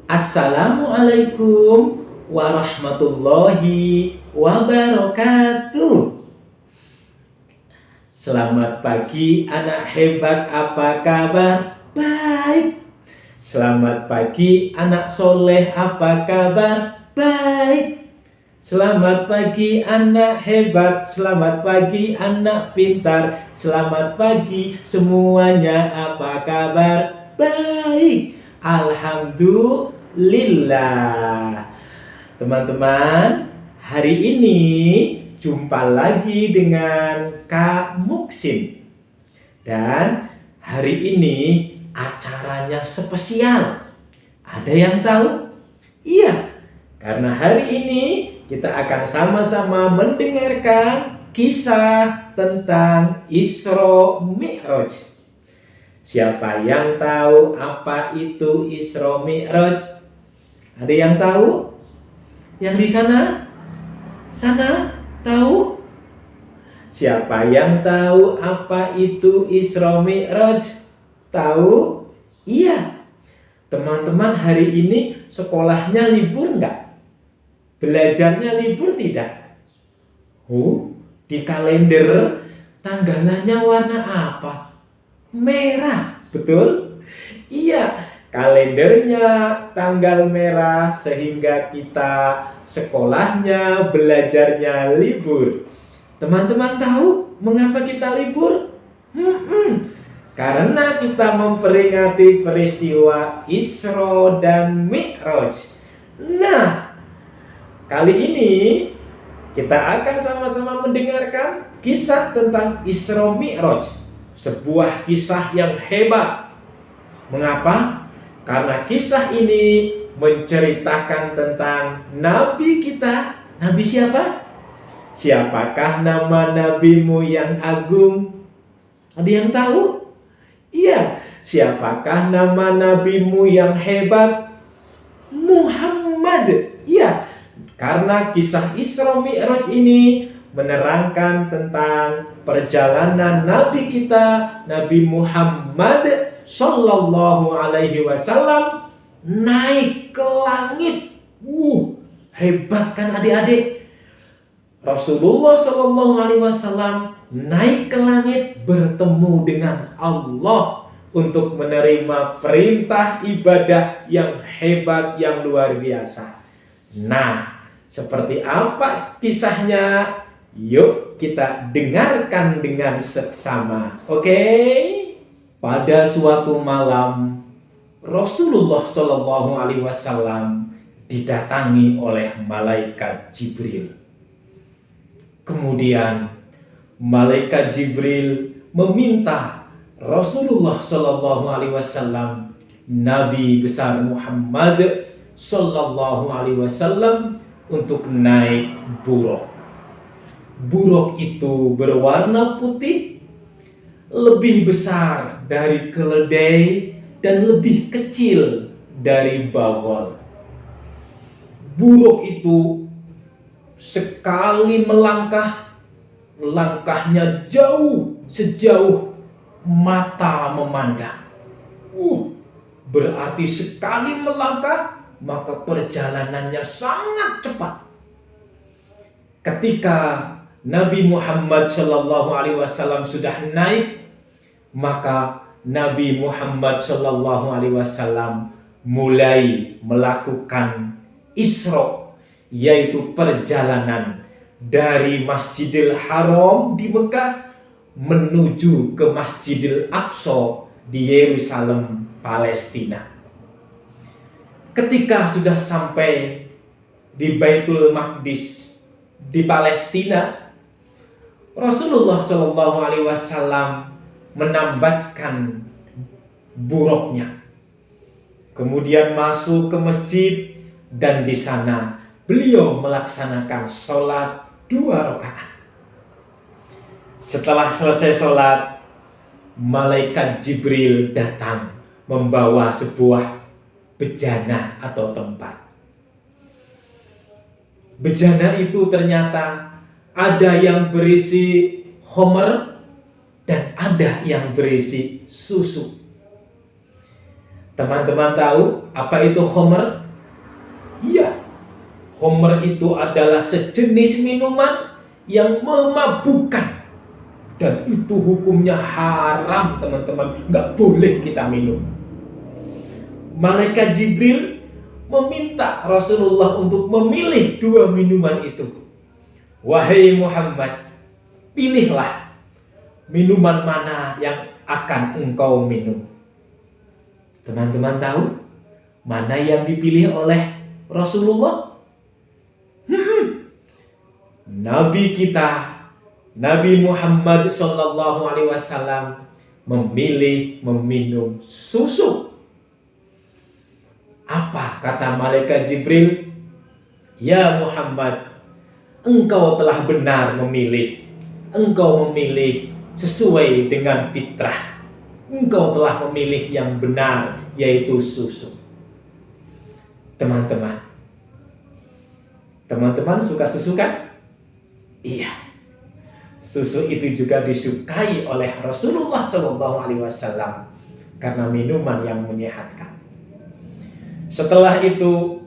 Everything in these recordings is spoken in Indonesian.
Assalamualaikum warahmatullahi wabarakatuh. Selamat pagi anak hebat, apa kabar? Baik. Selamat pagi anak soleh, apa kabar? Baik. Selamat pagi anak hebat, selamat pagi anak pintar, selamat pagi semuanya, apa kabar? Baik. Alhamdulillah. Teman-teman, hari ini jumpa lagi dengan Kak Muksin. Dan hari ini acaranya spesial. Ada yang tahu? Iya, karena hari ini kita akan sama-sama mendengarkan kisah tentang Isra Mi'raj. Siapa yang tahu apa itu Isra Mi'raj? Ada yang tahu? Yang di sana? Sana tahu? Siapa yang tahu apa itu Isra Mi'raj? Tahu? Iya. Teman-teman, hari ini sekolahnya libur enggak? Belajarnya libur tidak? Di kalender tanggalannya warna apa? Merah, betul? Iya, kalendernya tanggal merah sehingga kita sekolahnya, belajarnya libur. Teman-teman tahu mengapa kita libur? Karena kita memperingati peristiwa Isra dan Mi'raj. Nah, kali ini kita akan sama-sama mendengarkan kisah tentang Isra Mi'raj. Sebuah kisah yang hebat. Mengapa? Karena kisah ini menceritakan tentang Nabi kita. Nabi siapa? Siapakah nama nabimu yang agung? Ada yang tahu? Iya. Siapakah nama nabimu yang hebat? Muhammad. Iya. Karena kisah Isra Mi'raj ini menerangkan tentang perjalanan Nabi kita, Nabi Muhammad Sallallahu Alaihi Wasallam naik ke langit. Hebat kan adik-adik? Rasulullah Sallallahu Alaihi Wasallam naik ke langit bertemu dengan Allah untuk menerima perintah ibadah yang hebat, yang luar biasa. Nah, seperti apa kisahnya? Yuk kita dengarkan dengan seksama. Oke? Pada suatu malam Rasulullah Shallallahu Alaihi Wasallam didatangi oleh malaikat Jibril. Kemudian malaikat Jibril meminta Rasulullah Shallallahu Alaihi Wasallam, Nabi besar Muhammad Sallallahu Alaihi Wasallam, untuk naik buruk. Buruk itu berwarna putih, lebih besar dari keledai dan lebih kecil dari bagol. Buruk itu sekali melangkah, langkahnya jauh, sejauh mata memandang. Berarti sekali melangkah maka perjalanannya sangat cepat. Ketika Nabi Muhammad Sallallahu Alaihi Wasallam sudah naik, maka Nabi Muhammad Sallallahu Alaihi Wasallam mulai melakukan Isra, yaitu perjalanan dari Masjidil Haram di Mekah menuju ke Masjidil Aqsa di Yerusalem, Palestina. Ketika sudah sampai di Baitul Maqdis di Palestina, Rasulullah Shallallahu Alaihi Wasallam menambatkan buruknya. Kemudian masuk ke masjid dan di sana beliau melaksanakan sholat 2 rakaat. Setelah selesai sholat, malaikat Jibril datang membawa sebuah bejana atau tempat. Bejana itu ternyata ada yang berisi homer dan ada yang berisi susu. Teman-teman tahu apa itu khamr? Iya, khamr itu adalah sejenis minuman yang memabukkan. Dan itu hukumnya haram, teman-teman. Nggak boleh kita minum. Malaikat Jibril meminta Rasulullah untuk memilih dua minuman itu. Wahai Muhammad, pilihlah minuman mana yang akan engkau minum. Teman-teman tahu mana yang dipilih oleh Rasulullah? Nabi kita, Nabi Muhammad SAW memilih meminum susu. Apa kata malaikat Jibril? Ya Muhammad, engkau telah benar memilih. Engkau memilih sesuai dengan fitrah. Engkau telah memilih yang benar, yaitu susu. Teman-teman suka susu kan? Iya. Susu itu juga disukai oleh Rasulullah SAW karena minuman yang menyehatkan. Setelah itu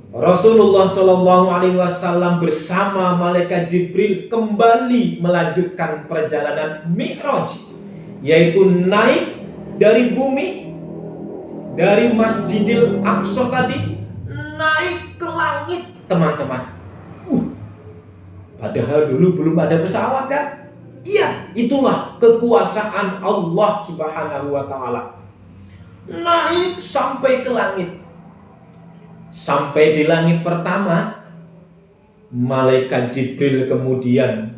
Rasulullah SAW bersama malaikat Jibril kembali melanjutkan perjalanan Mi'raj, yaitu naik dari bumi, dari Masjidil Aqsa tadi, naik ke langit, teman-teman. Padahal dulu belum ada pesawat kan? Iya, itulah kekuasaan Allah Subhanahu wa Ta'ala. Naik sampai ke langit. Sampai di langit pertama, malaikat Jibril kemudian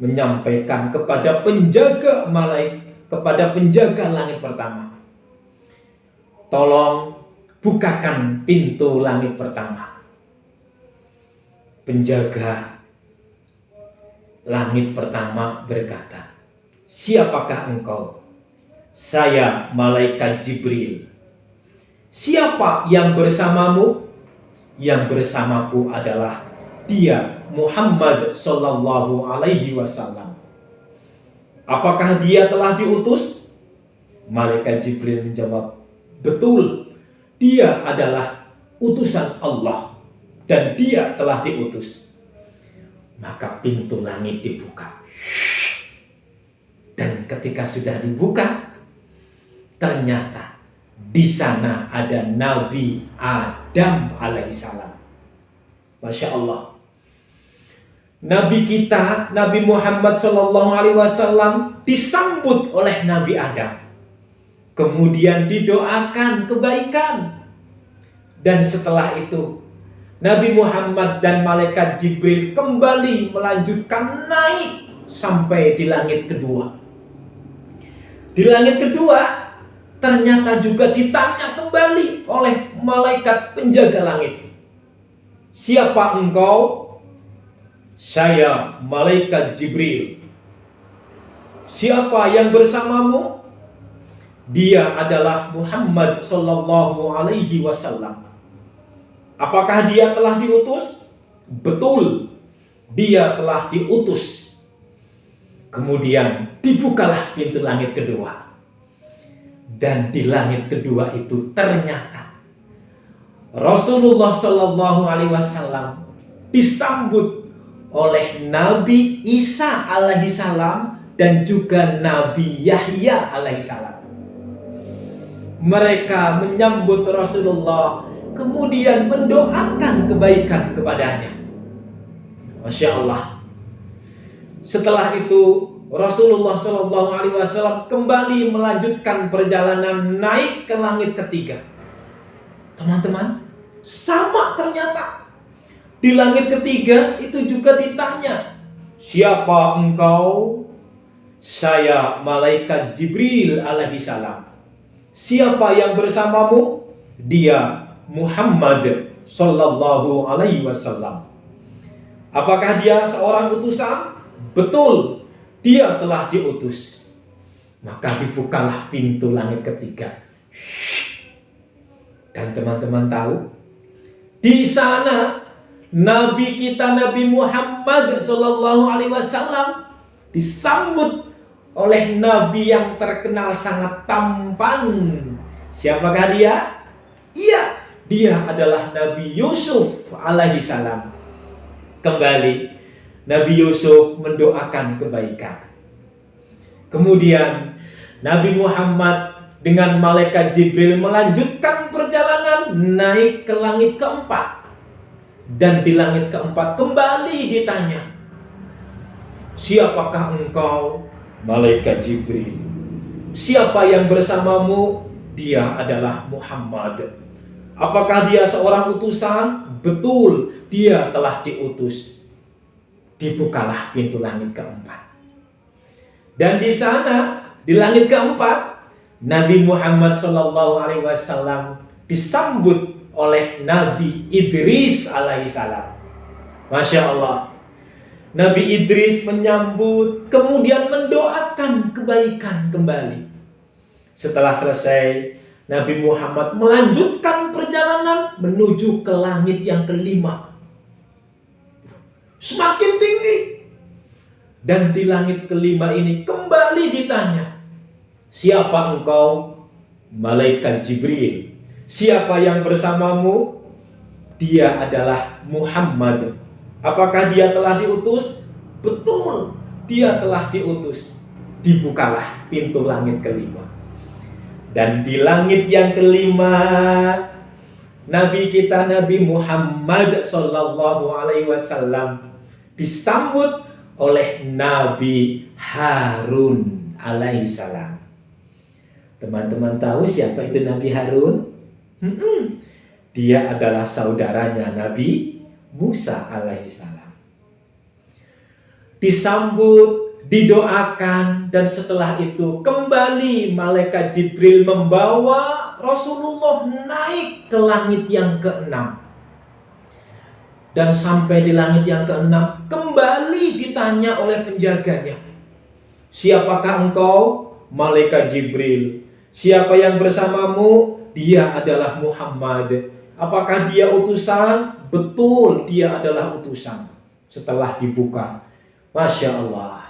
menyampaikan kepada penjaga langit pertama, tolong bukakan pintu langit pertama. Penjaga langit pertama berkata, siapakah engkau? Saya malaikat Jibril. Siapa yang bersamamu? Yang bersamaku adalah dia, Muhammad Sallallahu Alaihi Wasallam. Apakah dia telah diutus? Malaikat Jibril menjawab, betul, dia adalah utusan Allah dan dia telah diutus. Maka pintu langit dibuka. Dan ketika sudah dibuka, ternyata di sana ada Nabi Adam alaihissalam. Masya Allah. Nabi kita, Nabi Muhammad SAW disambut oleh Nabi Adam. Kemudian didoakan kebaikan. Dan setelah itu Nabi Muhammad dan malaikat Jibril kembali melanjutkan naik sampai di langit kedua. Di langit kedua ternyata juga ditanya kembali oleh malaikat penjaga langit. Siapa engkau? Saya malaikat Jibril. Siapa yang bersamamu? Dia adalah Muhammad Sallallahu Alaihi Wasallam. Apakah dia telah diutus? Betul, dia telah diutus. Kemudian dibukalah pintu langit kedua. Dan di langit kedua itu ternyata Rasulullah Sallallahu Alaihi Wasallam disambut oleh Nabi Isa alaihissalam dan juga Nabi Yahya alaihissalam. Mereka menyambut Rasulullah, kemudian mendoakan kebaikan kepadanya. Masya Allah. Setelah itu Rasulullah SAW kembali melanjutkan perjalanan naik ke langit ketiga. Teman-teman, sama ternyata. Di langit ketiga itu juga ditanya, siapa engkau? Saya malaikat Jibril alaihissalam. Siapa yang bersamamu? Dia Muhammad sallallahu alaihi wasallam. Apakah dia seorang utusan? Betul, dia telah diutus. Maka dibukalah pintu langit ketiga. Dan teman-teman tahu, di sana Nabi kita Nabi Muhammad sallallahu alaihi wasallam disambut oleh Nabi yang terkenal sangat tampan, Siapakah dia? Iya, dia adalah Nabi Yusuf alaihi salam. Kembali, Nabi Yusuf mendoakan kebaikan. Kemudian Nabi Muhammad dengan malaikat Jibril melanjutkan perjalanan naik ke langit keempat. Dan di langit keempat kembali ditanya, siapakah engkau? Malaikat Jibril. Siapa yang bersamamu? Dia adalah Muhammad. Apakah dia seorang utusan? Betul, dia telah diutus. Dibukalah pintu langit keempat. Dan di sana, di langit keempat, Nabi Muhammad SAW disambut oleh Nabi Idris alaihissalam. Masya Allah. Nabi Idris menyambut, kemudian mendoakan kebaikan kembali. Setelah selesai, Nabi Muhammad melanjutkan perjalanan menuju ke langit yang kelima. Semakin tinggi. Dan di langit kelima ini kembali ditanya, siapa engkau? Malaikat Jibril. Siapa yang bersamamu? Dia adalah Muhammad. Apakah dia telah diutus? Betul, dia telah diutus. Dibukalah pintu langit kelima. Dan di langit yang kelima, Nabi kita Nabi Muhammad SAW disambut oleh Nabi Harun alaihissalam. Teman-teman tahu siapa itu Nabi Harun? Dia adalah saudaranya Nabi Musa alaihissalam. Disambut, didoakan, dan setelah itu kembali malaikat Jibril membawa Rasulullah naik ke langit yang keenam. Dan sampai di langit yang keenam kembali ditanya oleh penjaganya, siapakah engkau? Malaikat Jibril. Siapa yang bersamamu? Dia adalah Muhammad. Apakah dia utusan? Betul, dia adalah utusan. Setelah dibuka, Masya Allah,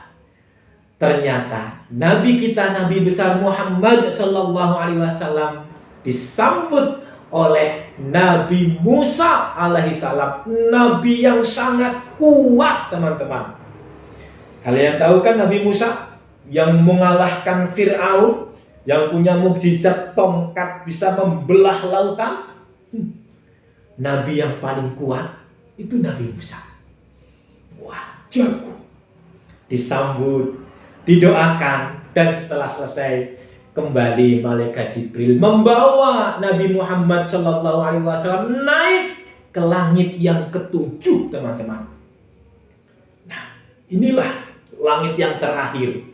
ternyata Nabi kita, Nabi besar Muhammad SAW disambut oleh Nabi Musa alaihissalam. Nabi yang sangat kuat, teman-teman. Kalian tahu kan Nabi Musa yang mengalahkan Fir'aun, yang punya mukjizat tongkat bisa membelah lautan? Nabi yang paling kuat itu Nabi Musa. Wah, jago. Disambut, didoakan, dan setelah selesai kembali malaikat Jibril membawa Nabi Muhammad SAW naik ke langit yang ketujuh, teman-teman. Nah, inilah langit yang terakhir.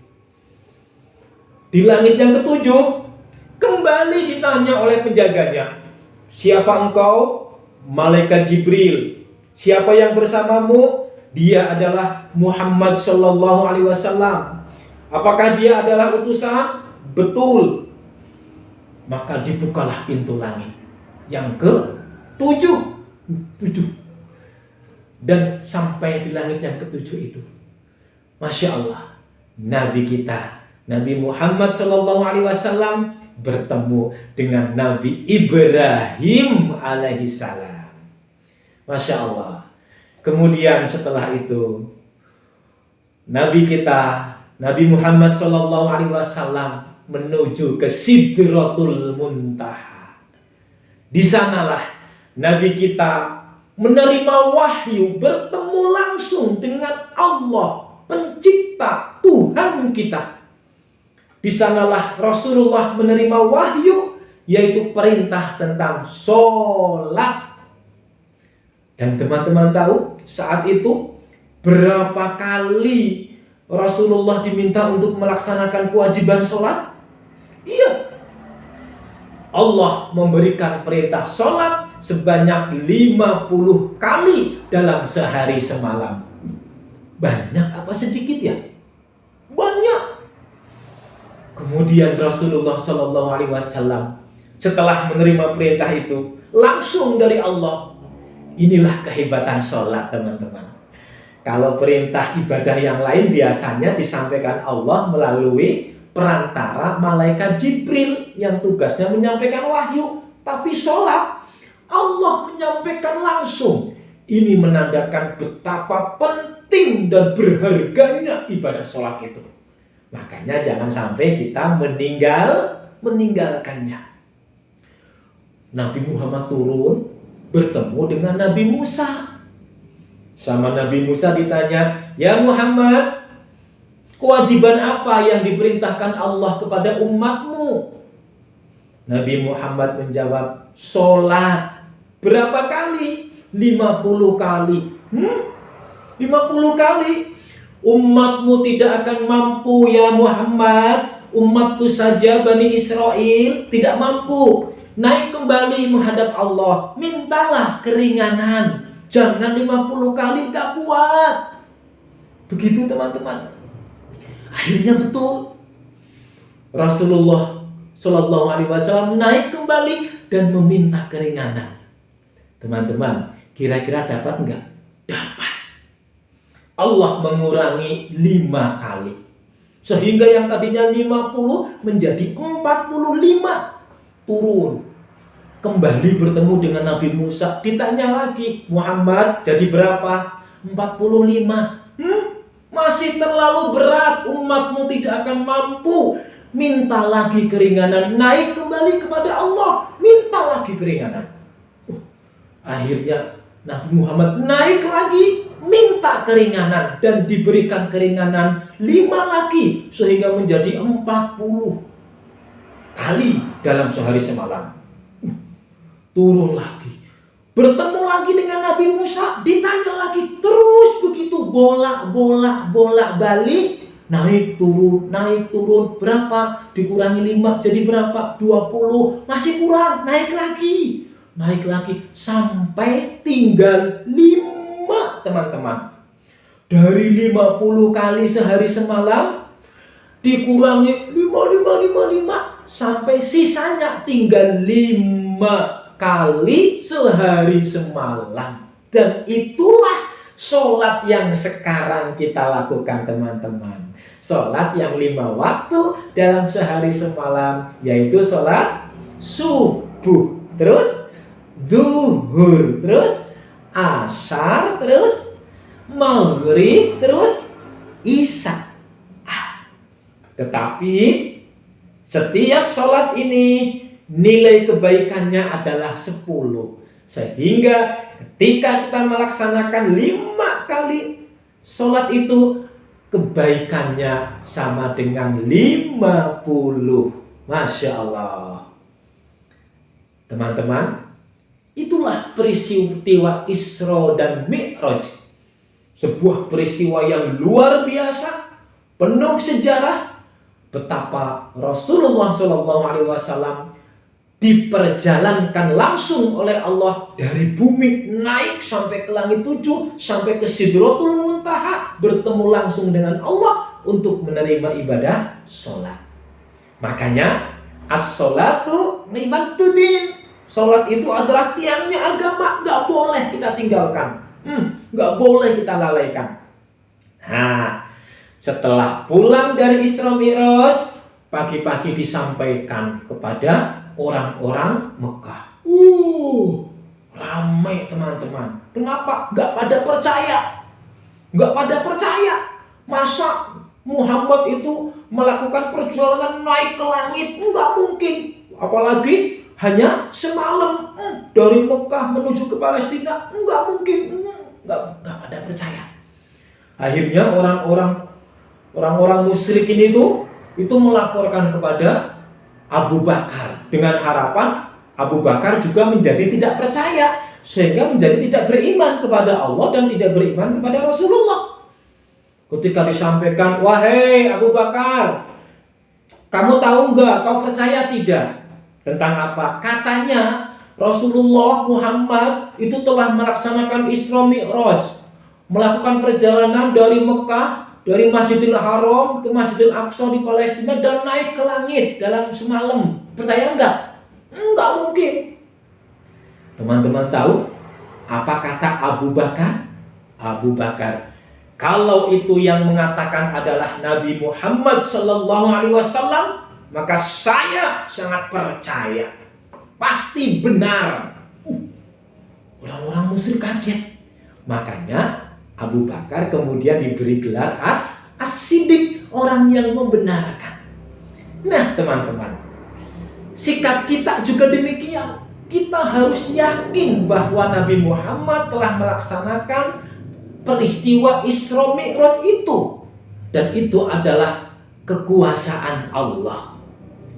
Di langit yang ketujuh kembali ditanya oleh penjaganya, siapa engkau? Malaikat Jibril. Siapa yang bersamamu? Dia adalah Muhammad SAW. Apakah dia adalah utusan? Betul. Maka dibukalah pintu langit yang ke-7. Dan sampai di langit yang ke-7 itu, Masya Allah, Nabi kita Nabi Muhammad SAW bertemu dengan Nabi Ibrahim alaihissalam. Masya Allah. Kemudian setelah itu, Nabi kita Nabi Muhammad SAW menuju ke Sidratul Muntaha. Di sanalah Nabi kita menerima wahyu, bertemu langsung dengan Allah, pencipta, Tuhan kita. Di sanalah Rasulullah menerima wahyu, yaitu perintah tentang sholat. Dan teman-teman tahu saat itu berapa kali Rasulullah diminta untuk melaksanakan kewajiban sholat? Iya. Allah memberikan perintah sholat sebanyak 50 kali dalam sehari semalam. Banyak apa sedikit ya? Banyak. Kemudian Rasulullah SAW setelah menerima perintah itu langsung dari Allah. Inilah kehebatan sholat, teman-teman. Kalau perintah ibadah yang lain biasanya disampaikan Allah melalui perantara malaikat Jibril yang tugasnya menyampaikan wahyu. Tapi sholat Allah menyampaikan langsung. Ini menandakan betapa penting dan berharganya ibadah sholat itu. Makanya jangan sampai kita meninggalkannya. Nabi Muhammad turun bertemu dengan Nabi Musa. Sama Nabi Musa ditanya, "Ya Muhammad, kewajiban apa yang diperintahkan Allah kepada umatmu?" Nabi Muhammad menjawab, "Sholat." Berapa kali? 50 kali. 50 kali. Umatmu tidak akan mampu ya Muhammad. Umatku saja Bani Israel tidak mampu. Naik kembali menghadap Allah. Mintalah keringanan. Jangan 50 kali, gak kuat. Begitu teman-teman. Akhirnya betul. Rasulullah Shallallahu Alaihi Wasallam naik kembali dan meminta keringanan. Teman-teman, kira-kira dapat enggak? Dapat. Allah mengurangi 5 kali. Sehingga yang tadinya 50 menjadi 45. Turun. Kembali bertemu dengan Nabi Musa. Ditanya lagi, "Muhammad, jadi berapa?" 45. Masih terlalu berat. Umatmu tidak akan mampu. Minta lagi keringanan. Naik kembali kepada Allah. Minta lagi keringanan. Akhirnya Nabi Muhammad naik lagi, minta keringanan, dan diberikan keringanan 5 lagi, sehingga menjadi 40 kali dalam sehari semalam. Turun lagi, bertemu lagi dengan Nabi Musa, ditanya lagi, terus begitu bolak-balik, naik turun, berapa? Dikurangi 5 jadi berapa? 20, masih kurang, naik lagi, sampai tinggal 5, teman-teman. Dari 50 kali sehari semalam dikurangi 5 sampai sisanya tinggal 5 kali sehari semalam. Dan itulah sholat yang sekarang kita lakukan, teman-teman. Sholat yang 5 waktu dalam sehari semalam, yaitu sholat subuh, terus zuhur, terus asar, terus maghrib, terus isya. Tetapi setiap sholat ini nilai kebaikannya adalah 10. Sehingga ketika kita melaksanakan 5 kali sholat itu, kebaikannya sama dengan 50. Masya Allah. Teman-teman, itulah peristiwa Isra dan Mi'raj. Sebuah peristiwa yang luar biasa, penuh sejarah, betapa Rasulullah SAW diperjalankan langsung oleh Allah dari bumi, naik sampai ke langit 7, sampai ke Sidratul Muntaha, bertemu langsung dengan Allah untuk menerima ibadah sholat. Makanya as-sholatu imaduddin. Sholat itu adalah tiangnya agama, gak boleh kita tinggalkan, gak boleh kita lalaikan. Nah, setelah pulang dari Isra Mi'raj, pagi-pagi disampaikan kepada orang-orang Mekah. Ramai teman-teman. Kenapa? Gak pada percaya. Masa Muhammad itu melakukan perjalanan naik ke langit? Enggak mungkin. Apalagi hanya semalam dari Mekah menuju ke Palestina. Enggak mungkin. Enggak pada percaya. Akhirnya orang-orang musyrikin itu melaporkan kepada Abu Bakar dengan harapan Abu Bakar juga menjadi tidak percaya, sehingga menjadi tidak beriman kepada Allah dan tidak beriman kepada Rasulullah. Ketika disampaikan, "Wahai Abu Bakar, kamu tahu enggak, kau percaya tidak?" Tentang apa? Katanya Rasulullah Muhammad itu telah melaksanakan Isra Mi'raj, melakukan perjalanan dari Mekah, dari Masjidil Haram ke Masjidil Aqsa di Palestina, dan naik ke langit dalam semalam. Percaya enggak? Enggak mungkin. Teman-teman tahu apa kata Abu Bakar? Abu Bakar, Kalau itu yang mengatakan adalah Nabi Muhammad Sallallahu Alaihi Wasallam, maka saya sangat percaya, pasti benar. Orang-orang musyrik kaget. Makanya Abu Bakar kemudian diberi gelar As-Siddiq, orang yang membenarkan. Nah teman-teman, sikap kita juga demikian. Kita harus yakin bahwa Nabi Muhammad telah melaksanakan peristiwa Isra Mi'raj itu. Dan itu adalah kekuasaan Allah.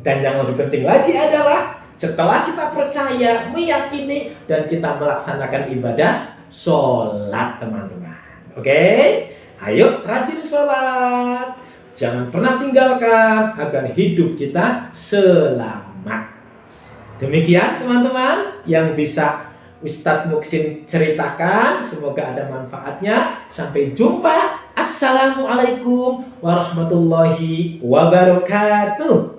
Dan yang lebih penting lagi adalah setelah kita percaya, meyakini, dan kita melaksanakan ibadah sholat, teman-teman. Oke? Ayo rajin sholat. Jangan pernah tinggalkan agar hidup kita selamat. Demikian teman-teman yang bisa Ustadz Muksin ceritakan. Semoga ada manfaatnya. Sampai jumpa. Assalamualaikum warahmatullahi wabarakatuh.